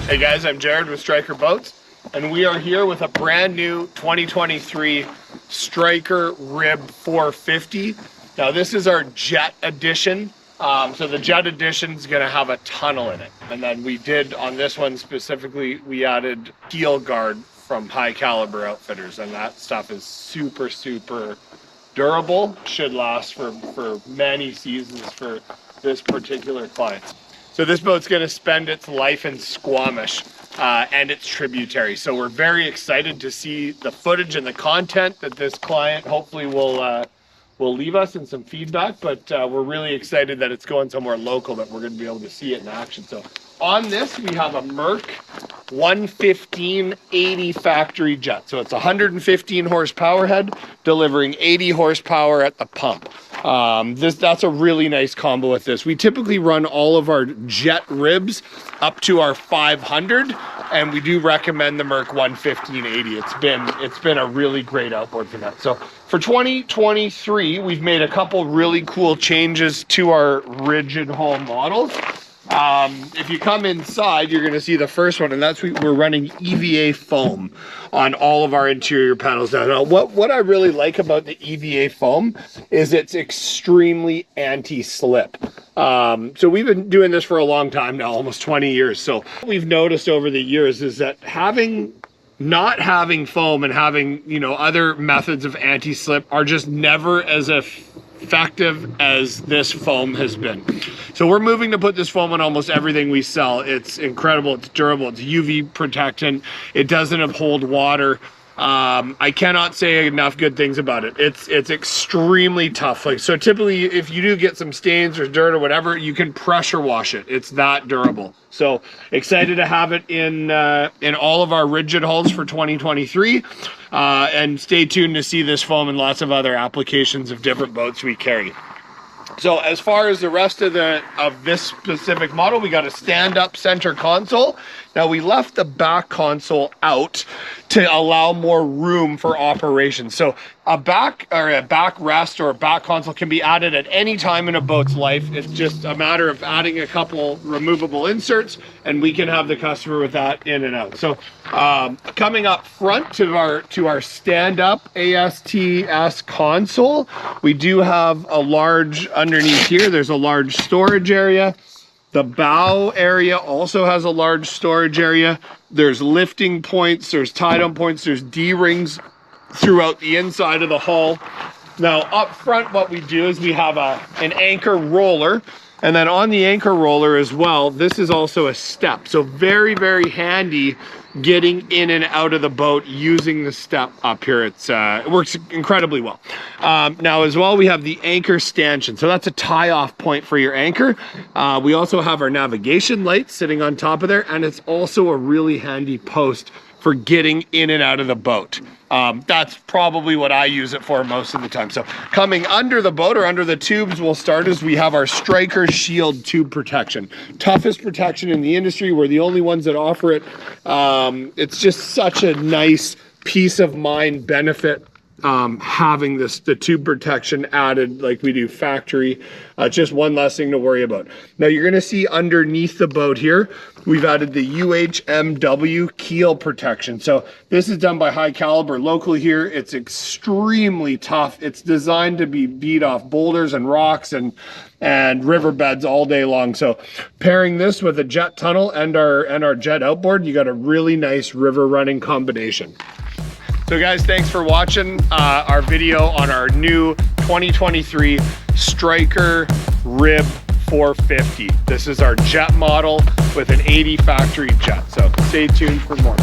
Hey guys, I'm Jared with Stryker Boats, and we are here with a brand new 2023 Stryker Rib 450. Now this is our Jet Edition. So the Jet Edition is going to have a tunnel in it. And then we did, on this one specifically, we added Keel Guard from High Caliber Outfitters, and that stuff is super, super durable. Should last for many seasons for this particular client. So this boat's going to spend its life in Squamish and its tributary. So we're very excited to see the footage and the content that this client hopefully will leave us and some feedback. But we're really excited that it's going somewhere local that we're going to be able to see it in action. So on this, we have a Merc 115/80 factory jet. So it's 115 horsepower head delivering 80 horsepower at the pump. That's a really nice combo with this. We typically run all of our jet ribs up to our 500, and we do recommend the Merc 115/80. It's been a really great outboard for that. So for 2023, we've made a couple really cool changes to our rigid hull models. If you come inside, you're going to see the first one, and that's we're running EVA foam on all of our interior panels now. What I really like about the EVA foam is it's extremely anti-slip. So we've been doing this for a long time now, almost 20 years. So what we've noticed over the years is that not having foam and having, other methods of anti-slip are just never as effective as this foam has been. So we're moving to put this foam on almost everything we sell. It's incredible, it's durable, it's UV protectant, it doesn't hold water. I cannot say enough good things about it. It's extremely tough. So typically if you do get some stains or dirt or whatever, you can pressure wash it. It's that durable. So excited to have it in all of our rigid hulls for 2023. And stay tuned to see this foam and lots of other applications of different boats we carry. So as far as the rest of this specific model, we got a stand-up center console. Now we left the back console out to allow more room for operation. So a back rest or a back console can be added at any time in a boat's life. It's just a matter of adding a couple removable inserts, and we can have the customer with that in and out. So coming up front to our stand-up ASTS console, we do have a large underneath here. There's a large storage area. The bow area also has a large storage area. There's lifting points, there's tie-down points, there's D-rings throughout the inside of the hull. Now up front, what we do is we have an anchor roller, and then on the anchor roller as well, this is also a step. So very, very handy getting in and out of the boat using the step up here. It works incredibly well. Now as well, we have the anchor stanchion. So that's a tie-off point for your anchor. We also have our navigation light sitting on top of there, and it's also a really handy post for getting in and out of the boat. That's probably what I use it for most of the time. So coming under the boat or under the tubes, we'll start as we have our Stryker Shield tube protection. Toughest protection in the industry. We're the only ones that offer it. It's just such a nice peace of mind benefit having the tube protection added like we do factory. Just one less thing to worry about. Now you're going to see underneath the boat here, we've added the UHMW keel protection. So this is done by High Caliber locally here. It's extremely tough. It's designed to be beat off boulders and rocks and riverbeds all day long. So pairing this with a jet tunnel and our jet outboard, you got a really nice river running combination. So guys, thanks for watching our video on our new 2023 Stryker Rib 450. This is our jet model with an 80 factory jet. So stay tuned for more.